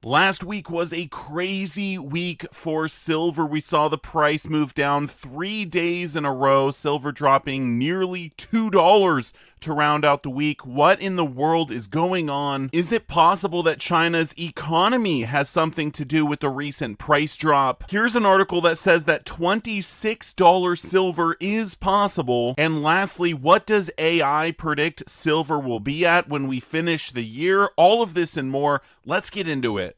Last week was a crazy week for silver. We saw the price move down 3 days in a row, silver dropping nearly $2 to round out the week. What in the world is going on? Is it possible that China's economy has something to do with the recent price drop? Here's an article that says that $26 silver is possible. And lastly, what does AI predict silver will be at when we finish the year? All of this and more. Let's get into it.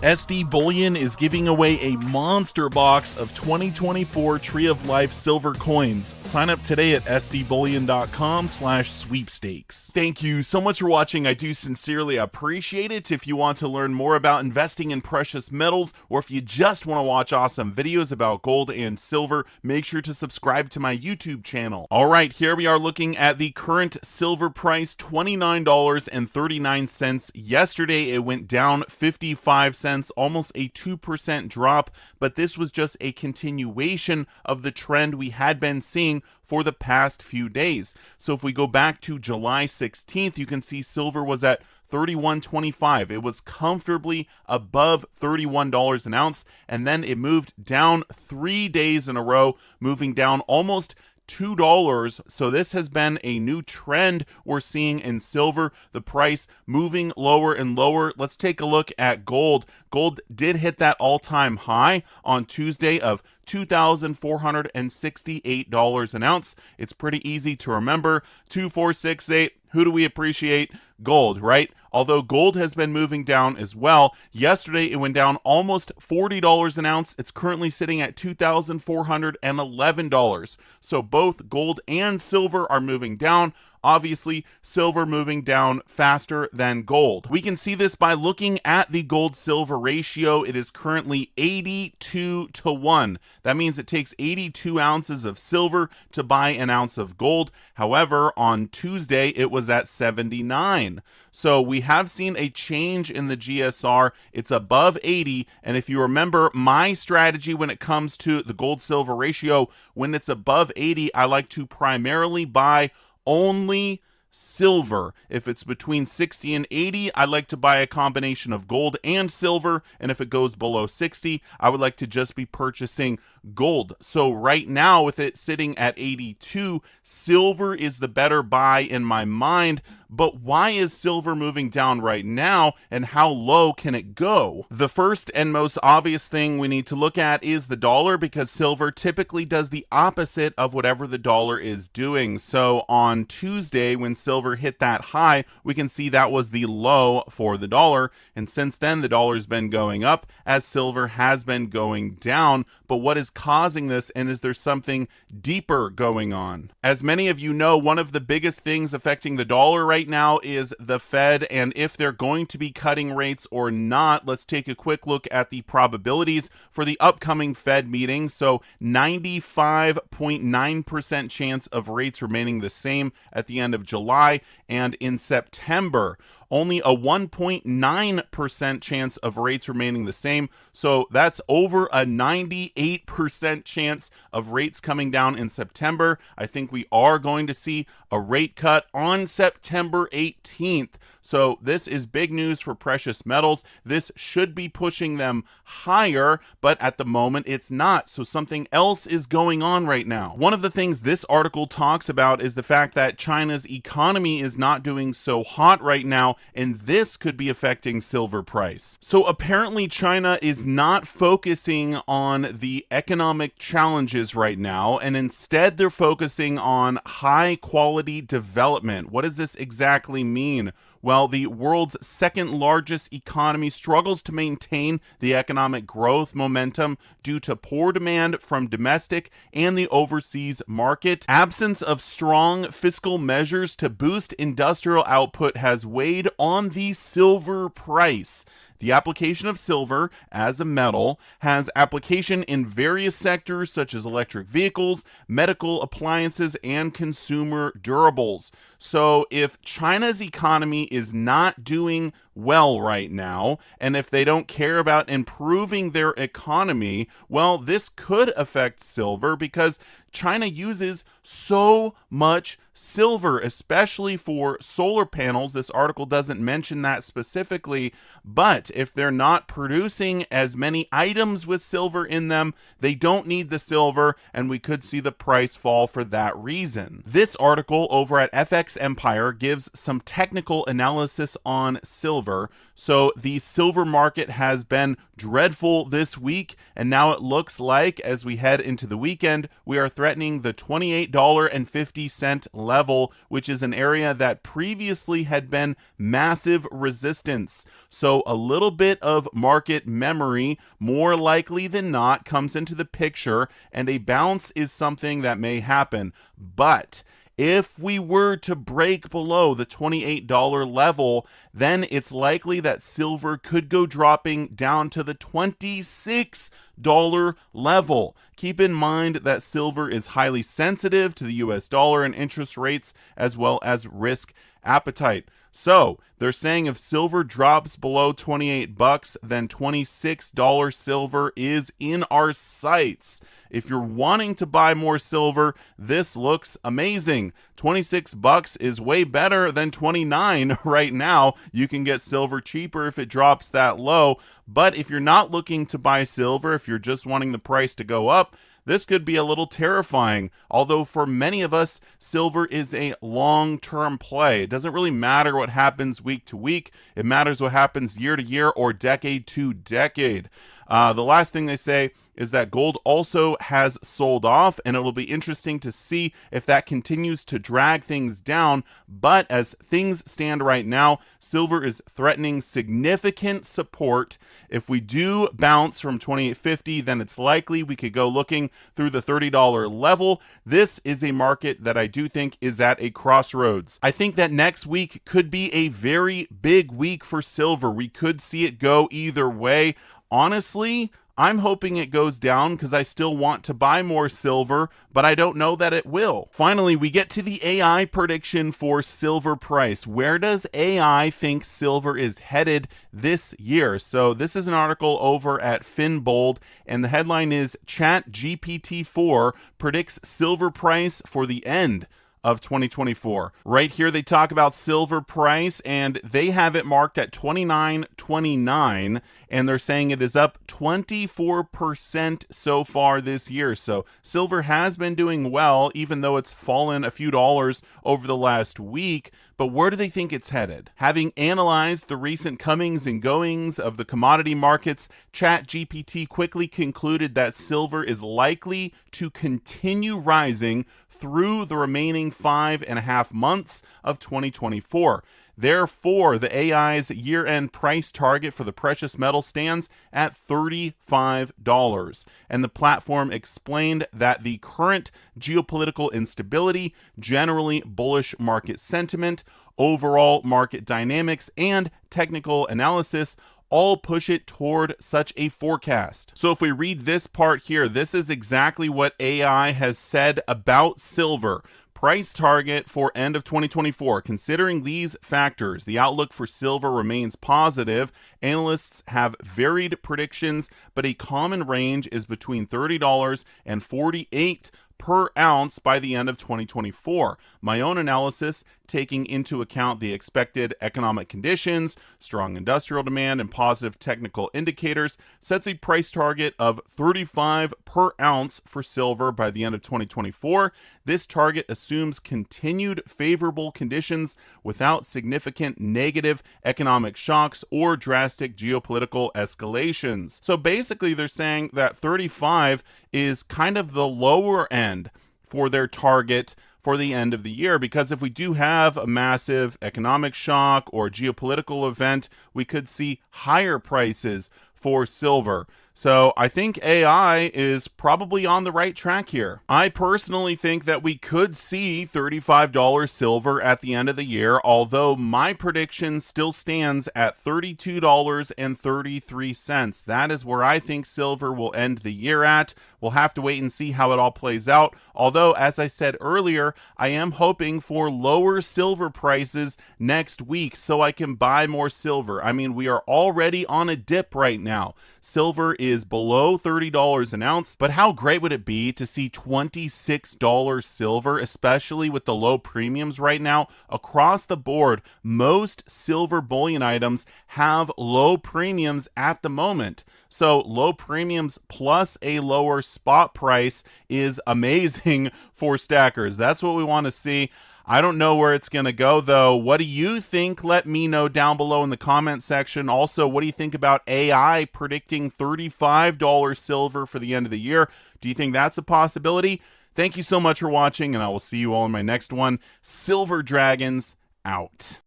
SD Bullion is giving away a monster box of 2024 Tree of Life silver coins. Sign up today at sdbullion.com/sweepstakes. Thank you so much for watching. I do sincerely appreciate it. If you want to learn more about investing in precious metals, or if you just want to watch awesome videos about gold and silver, make sure to subscribe to my YouTube channel. All right, here we are looking at the current silver price, $29.39. Yesterday, it went down 55 cents. Almost a 2% drop, but this was just a continuation of the trend we had been seeing for the past few days. So if we go back to July 16th, you can see silver was at $31.25. It was comfortably above $31 an ounce, and then it moved down 3 days in a row, moving down almost $2. So this has been a new trend we're seeing in silver, the price moving lower and lower. Let's take a look at gold. Gold did hit that all-time high on Tuesday of $2,468 an ounce. It's pretty easy to remember. 2468. Who do we appreciate? Gold, right? Although gold has been moving down as well. Yesterday, it went down almost $40 an ounce. It's currently sitting at $2,411. So both gold and silver are moving down. Obviously, silver moving down faster than gold. We can see this by looking at the gold-silver ratio. It is currently 82-1. That means it takes 82 ounces of silver to buy an ounce of gold. However, on Tuesday, it was at 79. So we have seen a change in the GSR. It's above 80. And if you remember my strategy when it comes to the gold-silver ratio, when it's above 80, I like to primarily buy only silver. If it's between 60 and 80, I like to buy a combination of gold and silver. And if it goes below 60, I would like to just be purchasing gold. So right now, with it sitting at 82, silver is the better buy in my mind. But why is silver moving down right now, and how low can it go? The first and most obvious thing we need to look at is the dollar, because silver typically does the opposite of whatever the dollar is doing. So on Tuesday, when silver hit that high, we can see that was the low for the dollar. And since then, the dollar's been going up as silver has been going down. But what is causing this, and is there something deeper going on? As many of you know, one of the biggest things affecting the dollar right now is the Fed, and if they're going to be cutting rates or not. Let's take a quick look at the probabilities for the upcoming Fed meeting. So 95.9% chance of rates remaining the same at the end of July, and in September only a 1.9% chance of rates remaining the same. So that's over a 98% chance of rates coming down in September. I think we are going to see a rate cut on September 18th. So this is big news for precious metals. This should be pushing them higher, but at the moment it's not. So something else is going on right now. One of the things this article talks about is the fact that China's economy is not doing so hot right now, and this could be affecting silver price. So apparently China is not focusing on the economic challenges right now, and instead they're focusing on high quality development. What does this exactly mean? Well, the world's second largest economy struggles to maintain the economic growth momentum due to poor demand from domestic and the overseas market. Absence of strong fiscal measures to boost industrial output has weighed on the silver price. The application of silver as a metal has application in various sectors such as electric vehicles, medical appliances, and consumer durables. So if China's economy is not doing well right now, and if they don't care about improving their economy, well, this could affect silver because China uses so much silver, especially for solar panels. This article doesn't mention that specifically, but if they're not producing as many items with silver in them, they don't need the silver, and we could see the price fall for that reason. This article over at FX Empire gives some technical analysis on silver. So the silver market has been dreadful this week, and now it looks like as we head into the weekend, we are threatening the $28.50 level, which is an area that previously had been massive resistance. So a little bit of market memory, more likely than not, comes into the picture, and a bounce is something that may happen. But if we were to break below the $28 level, then it's likely that silver could go dropping down to the $26 level. Keep in mind that silver is highly sensitive to the US dollar and interest rates, as well as risk appetite. So they're saying if silver drops below 28 bucks, then $26 silver is in our sights. If you're wanting to buy more silver, this looks amazing. 26 bucks is way better than 29 right now. You can get silver cheaper if it drops that low. But if you're not looking to buy silver, if you're just wanting the price to go up, this could be a little terrifying, although for many of us, silver is a long-term play. It doesn't really matter what happens week to week. It matters what happens year to year or decade to decade. The last thing they say is that gold also has sold off, and it'll be interesting to see if that continues to drag things down. But as things stand right now, silver is threatening significant support. If we do bounce from $28.50, then it's likely we could go looking through the $30 level. This is a market that I do think is at a crossroads. I think that next week could be a very big week for silver. We could see it go either way. Honestly, I'm hoping it goes down because I still want to buy more silver, but I don't know that it will. Finally, we get to the AI prediction for silver price. Where does AI think silver is headed this year? So this is an article over at Finbold, and the headline is ChatGPT-4 predicts silver price for the end of 2024. Right here they talk about silver price, and they have it marked at $29.29, and they're saying it is up 24% so far this year. So silver has been doing well, even though it's fallen a few dollars over the last week. But where do they think it's headed? Having analyzed the recent comings and goings of the commodity markets, ChatGPT quickly concluded that silver is likely to continue rising through the remaining 5.5 months of 2024. Therefore, the AI's year-end price target for the precious metal stands at $35. And the platform explained that the current geopolitical instability, generally bullish market sentiment, overall market dynamics, and technical analysis all push it toward such a forecast. So if we read this part here, this is exactly what AI has said about silver. Price target for end of 2024. Considering these factors, the outlook for silver remains positive. Analysts have varied predictions, but a common range is between $30 and $48 per ounce by the end of 2024. My own analysis, taking into account the expected economic conditions, strong industrial demand, and positive technical indicators, sets a price target of $35 per ounce for silver by the end of 2024. This target assumes continued favorable conditions without significant negative economic shocks or drastic geopolitical escalations. So basically, they're saying that 35 is kind of the lower end for their target for the end of the year, because if we do have a massive economic shock or geopolitical event, we could see higher prices for silver. So I think AI is probably on the right track here. I personally think that we could see $35 silver at the end of the year, although my prediction still stands at $32.33. That is where I think silver will end the year at. We'll have to wait and see how it all plays out. Although, as I said earlier, I am hoping for lower silver prices next week so I can buy more silver. I mean, we are already on a dip right now. Silver is below $30 an ounce, but how great would it be to see $26 silver, especially with the low premiums right now? Across the board, most silver bullion items have low premiums at the moment. So low premiums plus a lower spot price is amazing for stackers. That's what we want to see. I don't know where it's going to go, though. What do you think? Let me know down below in the comment section. Also, what do you think about AI predicting $35 silver for the end of the year? Do you think that's a possibility? Thank you so much for watching, and I will see you all in my next one. Silver Dragons out.